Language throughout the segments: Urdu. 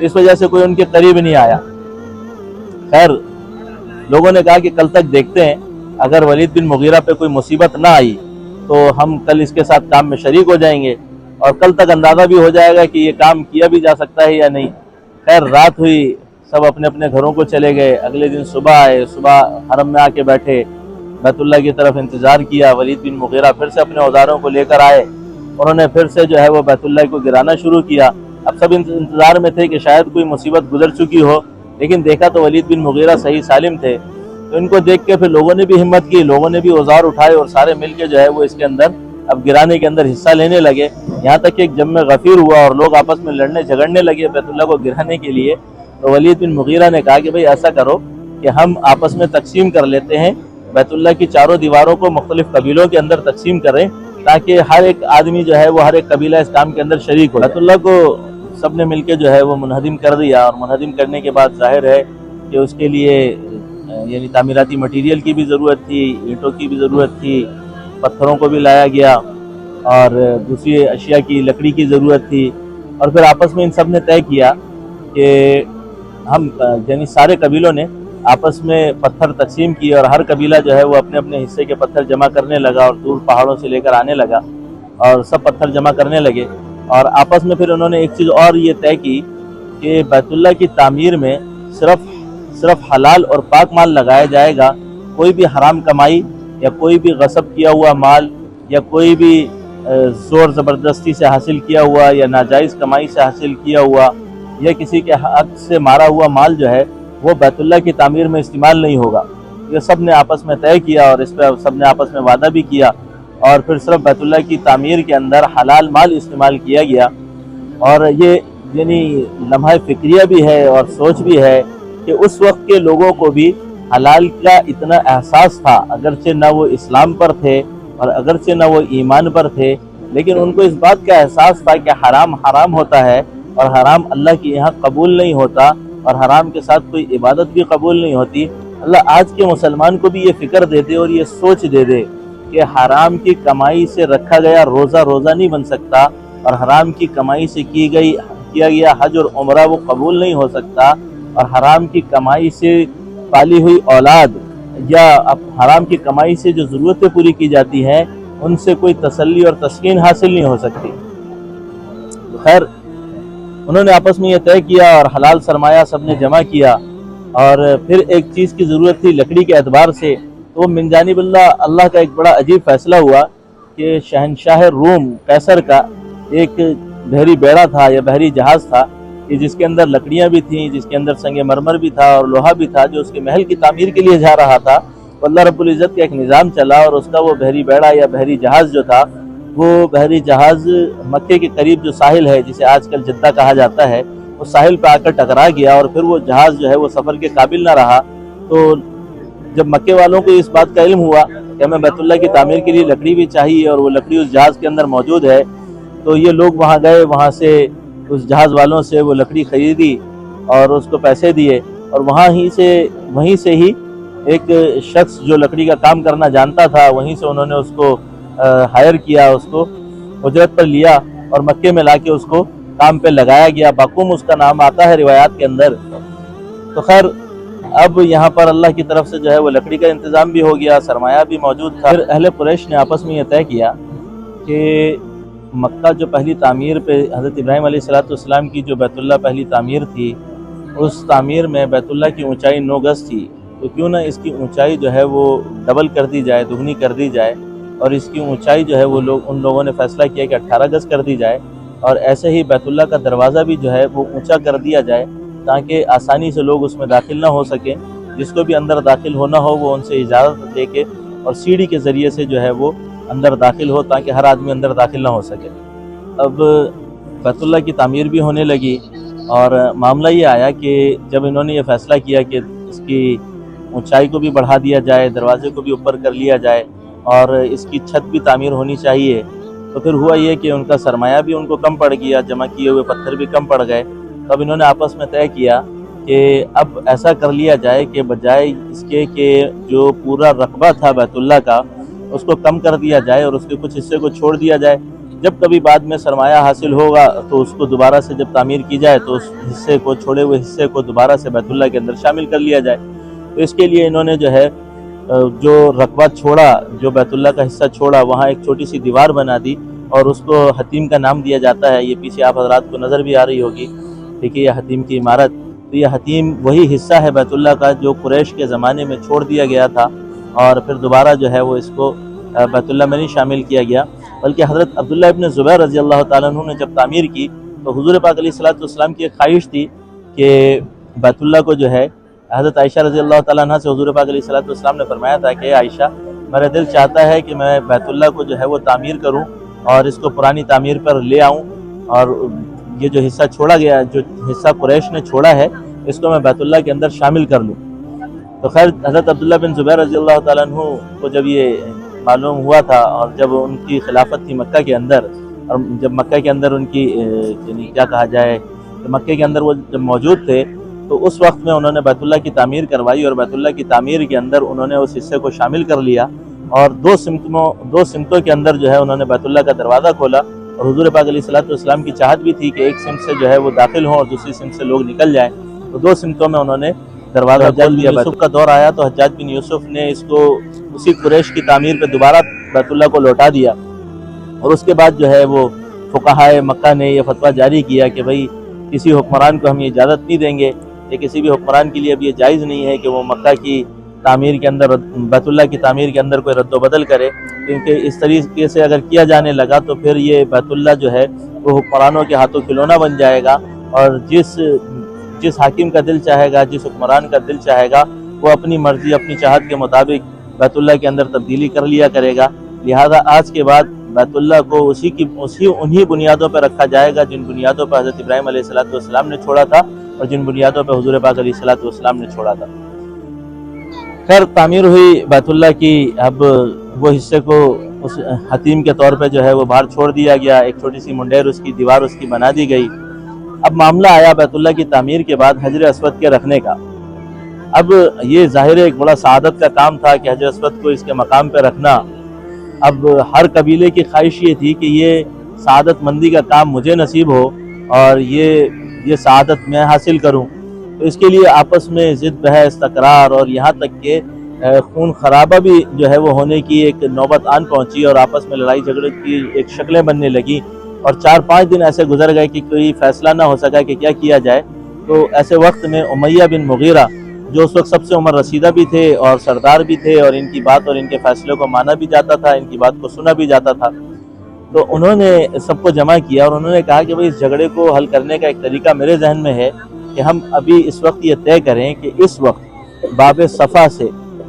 اس وجہ سے کوئی ان کے قریب نہیں آیا۔ خیر لوگوں نے کہا کہ کل تک دیکھتے ہیں، اگر ولید بن مغیرہ پہ کوئی مصیبت نہ آئی تو ہم کل اس کے ساتھ کام میں شریک ہو جائیں گے، اور کل تک اندازہ بھی ہو جائے گا کہ یہ کام کیا بھی جا سکتا ہے یا نہیں۔ خیر رات ہوئی، سب اپنے اپنے گھروں کو چلے گئے۔ اگلے دن صبح آئے، صبح حرم میں آ کے بیٹھے، بیت اللہ کی طرف انتظار کیا۔ ولید بن مغیرہ پھر سے اپنے اوزاروں کو لے کر آئے، انہوں نے پھر سے جو ہے وہ بیت اللہ کو گرانا شروع کیا۔ اب سب انتظار میں تھے کہ شاید کوئی مصیبت گزر چکی ہو، لیکن دیکھا تو ولید بن مغیرہ صحیح سالم تھے۔ تو ان کو دیکھ کے پھر لوگوں نے بھی ہمت کی، لوگوں نے بھی اوزار اٹھائے اور سارے مل کے جو ہے وہ اس کے اندر اب گرانے کے اندر حصہ لینے لگے۔ یہاں تک کہ ایک جم میں غفیر ہوا اور لوگ آپس میں لڑنے جھگڑنے لگے بیت اللہ کو گرانے کے لیے۔ تو ولید بن مغیرہ نے کہا کہ بھئی ایسا کرو کہ ہم آپس میں تقسیم کر لیتے ہیں، بیت اللہ کی چاروں دیواروں کو مختلف قبیلوں کے اندر تقسیم کریں، تاکہ ہر ایک آدمی جو ہے وہ ہر ایک قبیلہ اس کام کے اندر شریک ہو۔ بیت اللہ کو سب نے مل کے جو ہے وہ منہدم کر دیا، اور منہدم کرنے کے بعد ظاہر ہے کہ اس کے لیے یعنی تعمیراتی مٹیریل کی بھی ضرورت تھی، اینٹوں کی بھی ضرورت تھی، پتھروں کو بھی لایا گیا، اور دوسری اشیاء کی لکڑی کی ضرورت تھی۔ اور پھر آپس میں ان سب نے طے کیا کہ ہم یعنی سارے قبیلوں نے آپس میں پتھر تقسیم کیے، اور ہر قبیلہ جو ہے وہ اپنے اپنے حصے کے پتھر جمع کرنے لگا، اور دور پہاڑوں سے لے کر آنے لگا اور سب پتھر جمع کرنے لگے۔ اور آپس میں پھر انہوں نے ایک چیز اور یہ طے کی کہ بیت اللہ کی تعمیر میں صرف حلال اور پاک مال لگایا جائے گا، کوئی بھی حرام کمائی یا کوئی بھی غصب کیا ہوا مال یا کوئی بھی زور زبردستی سے حاصل کیا ہوا یا ناجائز کمائی سے حاصل کیا ہوا یا کسی کے حق سے مارا ہوا مال جو ہے وہ بیت اللہ کی تعمیر میں استعمال نہیں ہوگا۔ یہ سب نے آپس میں طے کیا، اور اس پہ سب نے آپس میں وعدہ بھی کیا، اور پھر صرف بیت اللہ کی تعمیر کے اندر حلال مال استعمال کیا گیا۔ اور یہ یعنی لمحہ فکریہ بھی ہے اور سوچ بھی ہے کہ اس وقت کے لوگوں کو بھی حلال کا اتنا احساس تھا، اگرچہ نہ وہ اسلام پر تھے اور اگرچہ نہ وہ ایمان پر تھے، لیکن ان کو اس بات کا احساس تھا کہ حرام حرام ہوتا ہے، اور حرام اللہ کے یہاں قبول نہیں ہوتا، اور حرام کے ساتھ کوئی عبادت بھی قبول نہیں ہوتی۔ اللہ آج کے مسلمان کو بھی یہ فکر دے دے اور یہ سوچ دے دے کہ حرام کی کمائی سے رکھا گیا روزہ نہیں بن سکتا، اور حرام کی کمائی سے کیا گیا حج اور عمرہ وہ قبول نہیں ہو سکتا، اور حرام کی کمائی سے پالی ہوئی اولاد یا حرام کی کمائی سے جو ضرورتیں پوری کی جاتی ہیں ان سے کوئی تسلی اور تسکین حاصل نہیں ہو سکتی۔ خیر انہوں نے آپس میں یہ طے کیا اور حلال سرمایہ سب نے جمع کیا، اور پھر ایک چیز کی ضرورت تھی لکڑی کے اعتبار سے، تو من جانب اللہ کا ایک بڑا عجیب فیصلہ ہوا کہ شہنشاہ روم قیصر کا ایک بحری بیڑا تھا یا بحری جہاز تھا کہ جس کے اندر لکڑیاں بھی تھیں، جس کے اندر سنگ مرمر بھی تھا اور لوہا بھی تھا، جو اس کے محل کی تعمیر کے لیے جا رہا تھا۔ اللہ رب العزت کا ایک نظام چلا، اور اس کا وہ بحری بیڑا یا بحری جہاز جو تھا، وہ بحری جہاز مکے کے قریب جو ساحل ہے جسے آج کل جدہ کہا جاتا ہے، اس ساحل پہ آ کر ٹکرا گیا، اور پھر وہ جہاز جو ہے وہ سفر کے قابل نہ رہا۔ تو جب مکے والوں کو اس بات کا علم ہوا کہ ہمیں بیت اللہ کی تعمیر کے لیے لکڑی بھی چاہیے اور وہ لکڑی اس جہاز کے اندر موجود ہے، تو یہ لوگ وہاں گئے، وہاں سے اس جہاز والوں سے وہ لکڑی خریدی اور اس کو پیسے دیے، اور وہیں سے ہی ایک شخص جو لکڑی کا کام کرنا جانتا تھا، وہیں سے انہوں نے اس کو ہائر کیا، اس کو اجرت پر لیا اور مکے میں لا کے اس کو کام پہ لگایا گیا۔ باقوم اس کا نام آتا ہے روایات کے اندر۔ تو خیر اب یہاں پر اللہ کی طرف سے جو ہے وہ لکڑی کا انتظام بھی ہو گیا، سرمایہ بھی موجود تھا۔ پھر اہل قریش نے آپس میں یہ طے کیا کہ مکہ جو پہلی تعمیر پہ حضرت ابراہیم علیہ السلام کی جو بیت اللہ پہلی تعمیر تھی، اس تعمیر میں بیت اللہ کی اونچائی 9 گز تھی، تو کیوں نہ اس کی اونچائی جو ہے وہ ڈبل کر دی جائے، دگنی کر دی جائے، اور اس کی اونچائی جو ہے وہ ان لوگوں نے فیصلہ کیا کہ 18 گز کر دی جائے، اور ایسے ہی بیت اللہ کا دروازہ بھی جو ہے وہ اونچا کر دیا جائے تاکہ آسانی سے لوگ اس میں داخل نہ ہو سکیں، جس کو بھی اندر داخل ہونا ہو وہ ان سے اجازت لے کے اور سیڑھی کے ذریعے سے جو ہے وہ اندر داخل ہو تاکہ ہر آدمی اندر داخل نہ ہو سکے۔ اب بیت اللہ کی تعمیر بھی ہونے لگی، اور معاملہ یہ آیا کہ جب انہوں نے یہ فیصلہ کیا کہ اس کی اونچائی کو بھی بڑھا دیا جائے، دروازے کو بھی اوپر کر لیا جائے، اور اس کی چھت بھی تعمیر ہونی چاہیے، تو پھر ہوا یہ کہ ان کا سرمایہ بھی ان کو کم پڑ گیا، جمع کیے ہوئے پتھر بھی کم پڑ گئے۔ تب انہوں نے آپس میں طے کیا کہ اب ایسا کر لیا جائے کہ بجائے اس کے کہ جو پورا رقبہ تھا بیت اللہ کا اس کو کم کر دیا جائے اور اس کے کچھ حصے کو چھوڑ دیا جائے، جب کبھی بعد میں سرمایہ حاصل ہوگا تو اس کو دوبارہ سے جب تعمیر کی جائے تو اس حصے کو چھوڑے ہوئے حصے کو دوبارہ سے بیت اللہ کے اندر شامل کر لیا جائے۔ تو اس کے لیے انہوں نے جو ہے جو رقبہ چھوڑا، جو بیت اللہ کا حصہ چھوڑا، وہاں ایک چھوٹی سی دیوار بنا دی اور اس کو حتیم کا نام دیا جاتا ہے۔ یہ پیچھے آپ حضرات کو نظر بھی آ رہی ہوگی، دیکھیے یہ حتیم کی عمارت۔ تو یہ حتیم وہی حصہ ہے بیت اللہ کا جو قریش کے زمانے میں چھوڑ دیا گیا تھا اور پھر دوبارہ جو ہے وہ اس کو بیت اللہ میں نہیں شامل کیا گیا، بلکہ حضرت عبداللہ ابن زبیر رضی اللہ تعالیٰ عنہ نے جب تعمیر کی تو حضور پاک علیہ الصلوۃ والسلام کی ایک خواہش تھی کہ بیت اللہ کو جو ہے، حضرت عائشہ رضی اللہ تعالیٰ عنہ سے حضور پاک علیہ الصلوۃ والسلام نے فرمایا تھا کہ عائشہ، میرا دل چاہتا ہے کہ میں بیت اللہ کو جو ہے وہ تعمیر کروں اور اس کو پرانی تعمیر پر لے آؤں، اور یہ جو حصہ چھوڑا گیا، جو حصہ قریش نے چھوڑا ہے، اس کو میں بیت اللہ کے اندر شامل کر لوں۔ تو خیر حضرت عبداللہ بن زبیر رضی اللہ تعالیٰ عنہ کو جب یہ معلوم ہوا تھا اور جب ان کی خلافت تھی مکہ کے اندر، اور جب مکہ کے اندر ان کی یعنی کیا کہا جائے، مکہ کے اندر وہ جب موجود تھے تو اس وقت میں انہوں نے بیت اللہ کی تعمیر کروائی اور بیت اللہ کی تعمیر کے اندر انہوں نے اس حصے کو شامل کر لیا اور دو سمتوں کے اندر جو ہے انہوں نے بیت اللہ کا دروازہ کھولا۔ اور حضور پاک علیہ الصلوۃ والسلام کی چاہت بھی تھی کہ ایک سمت سے جو ہے وہ داخل ہوں اور دوسری سمت سے لوگ نکل جائیں، تو دو سمتوں میں انہوں نے دروازہ کھول دیا۔ یوسف کا دور آیا تو حجاج بن یوسف نے اس کو اسی قریش کی تعمیر پہ دوبارہ بیت اللہ کو لوٹا دیا، اور اس کے بعد جو ہے وہ فقہائے مکہ نے یہ فتویٰ جاری کیا کہ بھئی کسی حکمران کو ہم یہ اجازت نہیں دیں گے، کہ کسی بھی حکمران کے لیے اب یہ جائز نہیں ہے کہ وہ مکہ کی تعمیر کے اندر، بیت اللہ کی تعمیر کے اندر کوئی رد و بدل کرے، کیونکہ اس طریقے سے اگر کیا جانے لگا تو پھر یہ بیت اللہ جو ہے وہ حکمرانوں کے ہاتھوں کھلونا بن جائے گا، اور جس حاکم کا دل چاہے گا، جس حکمران کا دل چاہے گا، وہ اپنی مرضی، اپنی چاہت کے مطابق بیت اللہ کے اندر تبدیلی کر لیا کرے گا۔ لہذا آج کے بعد بیت اللہ کو انہی بنیادوں پر رکھا جائے گا جن بنیادوں پر حضرت ابراہیم علیہ السلام نے چھوڑا تھا اور جن بنیادوں پر حضور پاک علیہ السلام نے چھوڑا تھا۔ خیر تعمیر ہوئی بیت اللہ کی، اب وہ حصے کو اس حتیم کے طور پہ جو ہے وہ باہر چھوڑ دیا گیا، ایک چھوٹی سی منڈیر اس کی دیوار اس کی بنا دی گئی۔ اب معاملہ آیا بیت اللہ کی تعمیر کے بعد حجر اسود کے رکھنے کا۔ اب یہ ظاہر ایک بڑا سعادت کا کام تھا کہ حجر اسود کو اس کے مقام پہ رکھنا۔ اب ہر قبیلے کی خواہش یہ تھی کہ یہ سعادت مندی کا کام مجھے نصیب ہو اور یہ سعادت میں حاصل کروں، تو اس کے لیے آپس میں ضد بحث تکرار اور یہاں تک کہ خون خرابہ بھی جو ہے وہ ہونے کی ایک نوبت آن پہنچی اور آپس میں لڑائی جھگڑے کی ایک شکلیں بننے لگیں، اور 4-5 دن ایسے گزر گئے کہ کوئی فیصلہ نہ ہو سکا کہ کیا کیا جائے۔ تو ایسے وقت میں امیہ بن مغیرہ، جو اس وقت سب سے عمر رسیدہ بھی تھے اور سردار بھی تھے اور ان کی بات اور ان کے فیصلے کو مانا بھی جاتا تھا، ان کی بات کو سنا بھی جاتا تھا، تو انہوں نے سب کو جمع کیا اور انہوں نے کہا کہ بھئی اس جھگڑے کو حل کرنے کا ایک طریقہ میرے ذہن میں ہے کہ ہم ابھی اس وقت یہ طے کریں کہ اس وقت باب صفا سے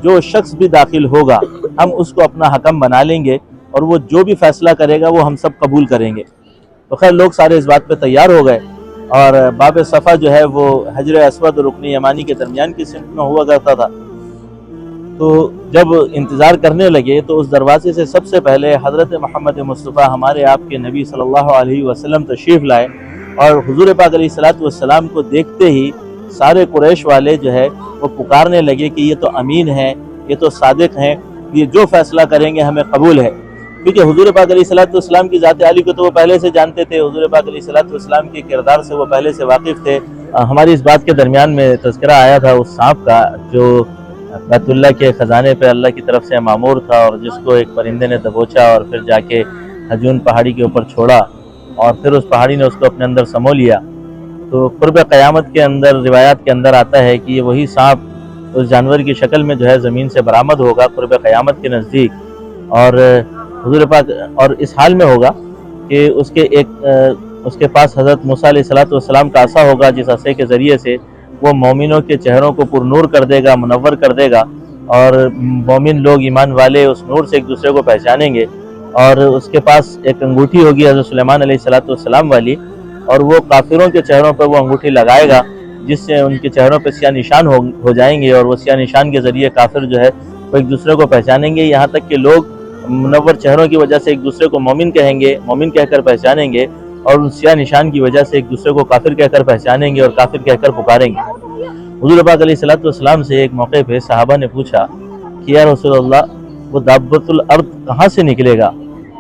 جو شخص بھی داخل ہوگا ہم اس کو اپنا حکم بنا لیں گے اور وہ جو بھی فیصلہ کرے گا وہ ہم سب قبول کریں گے۔ تو خیر لوگ سارے اس بات پہ تیار ہو گئے، اور باب صفا جو ہے وہ حجر اسود اور رکن یمانی کے درمیان کی سمت میں ہوا کرتا تھا۔ تو جب انتظار کرنے لگے تو اس دروازے سے سب سے پہلے حضرت محمد مصطفیٰ ہمارے آپ کے نبی صلی اللہ علیہ وسلم تشریف لائے، اور حضور پاک علیہ السلام کو دیکھتے ہی سارے قریش والے جو ہے وہ پکارنے لگے کہ یہ تو امین ہیں، یہ تو صادق ہیں، یہ جو فیصلہ کریں گے ہمیں قبول ہے، کیونکہ حضور پاک علیہ السلام کی ذات عالی کو تو وہ پہلے سے جانتے تھے، حضور پاک علیہ السلام کے کردار سے وہ پہلے سے واقف تھے۔ ہماری اس بات کے درمیان میں تذکرہ آیا تھا اس سانپ کا جو بیت اللہ کے خزانے پہ اللہ کی طرف سے معمور تھا اور جس کو ایک پرندے نے دبوچا اور پھر جا کے حجون پہاڑی کے اوپر چھوڑا اور پھر اس پہاڑی نے اس کو اپنے اندر سمو لیا۔ تو قرب قیامت کے اندر روایات کے اندر آتا ہے کہ یہ وہی سانپ اس جانور کی شکل میں جو ہے زمین سے برآمد ہوگا قرب قیامت کے نزدیک، اور حضور پاک اور اس حال میں ہوگا کہ اس کے پاس حضرت موسیٰ علیہ السلام کا عصا ہوگا، جس عصے کے ذریعے سے وہ مومنوں کے چہروں کو پر نور کر دے گا، منور کر دے گا، اور مومن لوگ ایمان والے اس نور سے ایک دوسرے کو پہچانیں گے۔ اور اس کے پاس ایک انگوٹھی ہوگی حضرت سلیمان علیہ السلام والی، اور وہ کافروں کے چہروں پہ وہ انگوٹھی لگائے گا جس سے ان کے چہروں پہ سیاہ نشان ہو جائیں گے، اور وہ سیاہ نشان کے ذریعے کافر جو ہے وہ ایک دوسرے کو پہچانیں گے، یہاں تک کہ لوگ منور چہروں کی وجہ سے ایک دوسرے کو مومن کہیں گے، مومن کہہ کر پہچانیں گے، اور ان سیاہ نشان کی وجہ سے ایک دوسرے کو کافر کہہ کر پہچانیں گے اور کافر کہہ کر پکاریں گے۔ حضور پاک علیہ السلام سے ایک موقع پہ صحابہ نے پوچھا کہ یا رسول اللہ وہ دابۃ الارض کہاں سے نکلے گا؟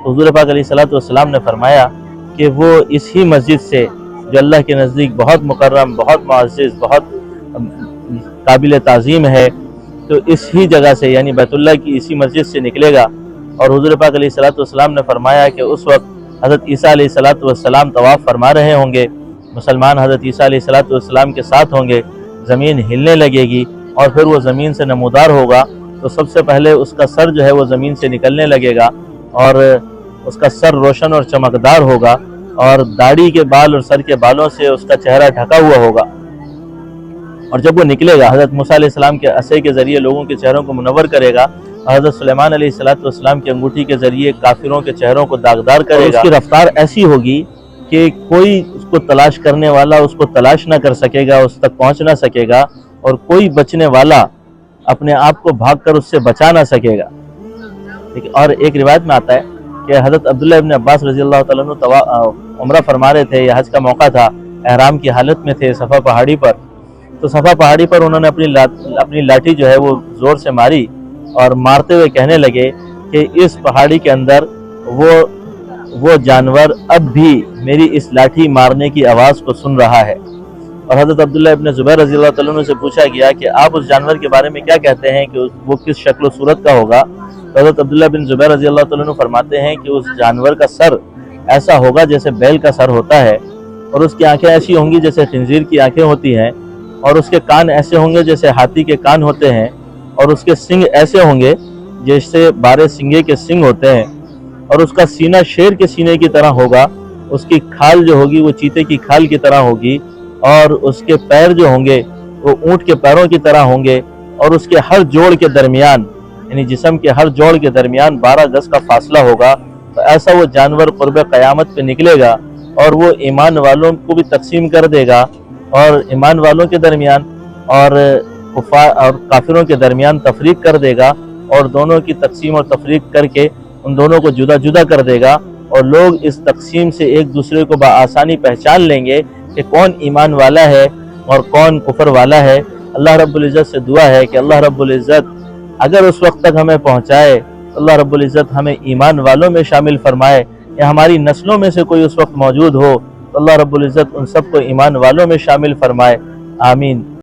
تو حضور پاک علیہ الصلوۃ والسلام نے فرمایا کہ وہ اسی مسجد سے جو اللہ کے نزدیک بہت مکرم، بہت معزز، بہت قابل تعظیم ہے، تو اس ہی جگہ سے یعنی بیت اللہ کی اسی مسجد سے نکلے گا۔ اور حضور پاک علیہ الصلوۃ والسلام نے فرمایا کہ اس وقت حضرت عیسیٰ علیہ الصلوۃ والسلام طواف فرما رہے ہوں گے، مسلمان حضرت عیسیٰ علیہ الصلوۃ والسلام کے ساتھ ہوں گے، زمین ہلنے لگے گی اور پھر وہ زمین سے نمودار ہوگا، تو سب سے پہلے اس کا سر جو ہے وہ زمین سے نکلنے لگے گا اور اس کا سر روشن اور چمکدار ہوگا، اور داڑھی کے بال اور سر کے بالوں سے اس کا چہرہ ڈھکا ہوا ہوگا۔ اور جب وہ نکلے گا حضرت موسیٰ علیہ السلام کے عصا کے ذریعے لوگوں کے چہروں کو منور کرے گا، اور حضرت سلیمان علیہ السلام کی انگوٹھی کے ذریعے کافروں کے چہروں کو داغدار کرے گا۔ اس کی رفتار ایسی ہوگی کہ کوئی اس کو تلاش کرنے والا اس کو تلاش نہ کر سکے گا، اس تک پہنچ نہ سکے گا، اور کوئی بچنے والا اپنے آپ کو بھاگ کر اس سے بچا نہ سکے گا۔ اور ایک روایت میں آتا ہے کہ حضرت عبداللہ ابن عباس رضی اللہ تعالیٰ عنہ عمرہ فرما رہے تھے، یا حج کا موقع تھا، احرام کی حالت میں تھے صفا پہاڑی پر، تو صفا پہاڑی پر انہوں نے اپنی لاٹھی جو ہے وہ زور سے ماری اور مارتے ہوئے کہنے لگے کہ اس پہاڑی کے اندر وہ جانور اب بھی میری اس لاٹھی مارنے کی آواز کو سن رہا ہے۔ اور حضرت عبداللہ ابن زبیر رضی اللہ تعالیٰ عنہ سے پوچھا گیا کہ آپ اس جانور کے بارے میں کیا کہتے ہیں کہ وہ کس شکل و صورت کا ہوگا؟ تو حضرت عبداللہ بن زبیر رضی اللہ تعالیٰ عنہ فرماتے ہیں کہ اس جانور کا سر ایسا ہوگا جیسے بیل کا سر ہوتا ہے، اور اس کی آنکھیں ایسی ہوں گی جیسے خنزیر کی آنکھیں ہوتی ہیں، اور اس کے کان ایسے ہوں گے جیسے ہاتھی کے کان ہوتے ہیں، اور اس کے سنگ ایسے ہوں گے جیسے بارے سنگے کے سنگ ہوتے ہیں، اور اس کا سینہ شیر کے سینے کی طرح ہوگا، اس کی کھال جو ہوگی وہ چیتے کی کھال کی طرح ہوگی، اور اس کے پیر جو ہوں گے وہ اونٹ کے پیروں کی طرح ہوں گے، اور اس کے ہر جوڑ کے درمیان یعنی جسم کے ہر جوڑ کے درمیان 12 گز کا فاصلہ ہوگا۔ تو ایسا وہ جانور قرب قیامت پہ نکلے گا، اور وہ ایمان والوں کو بھی تقسیم کر دے گا، اور ایمان والوں کے درمیان اور کافروں کے درمیان تفریق کر دے گا، اور دونوں کی تقسیم اور تفریق کر کے ان دونوں کو جدا جدا کر دے گا، اور لوگ اس تقسیم سے ایک دوسرے کو بآسانی پہچان لیں گے کہ کون ایمان والا ہے اور کون کفر والا ہے۔ اللہ رب العزت سے دعا ہے کہ اللہ رب العزت اگر اس وقت تک ہمیں پہنچائے، اللہ رب العزت ہمیں ایمان والوں میں شامل فرمائے، یا ہماری نسلوں میں سے کوئی اس وقت موجود ہو تو اللہ رب العزت ان سب کو ایمان والوں میں شامل فرمائے، آمین۔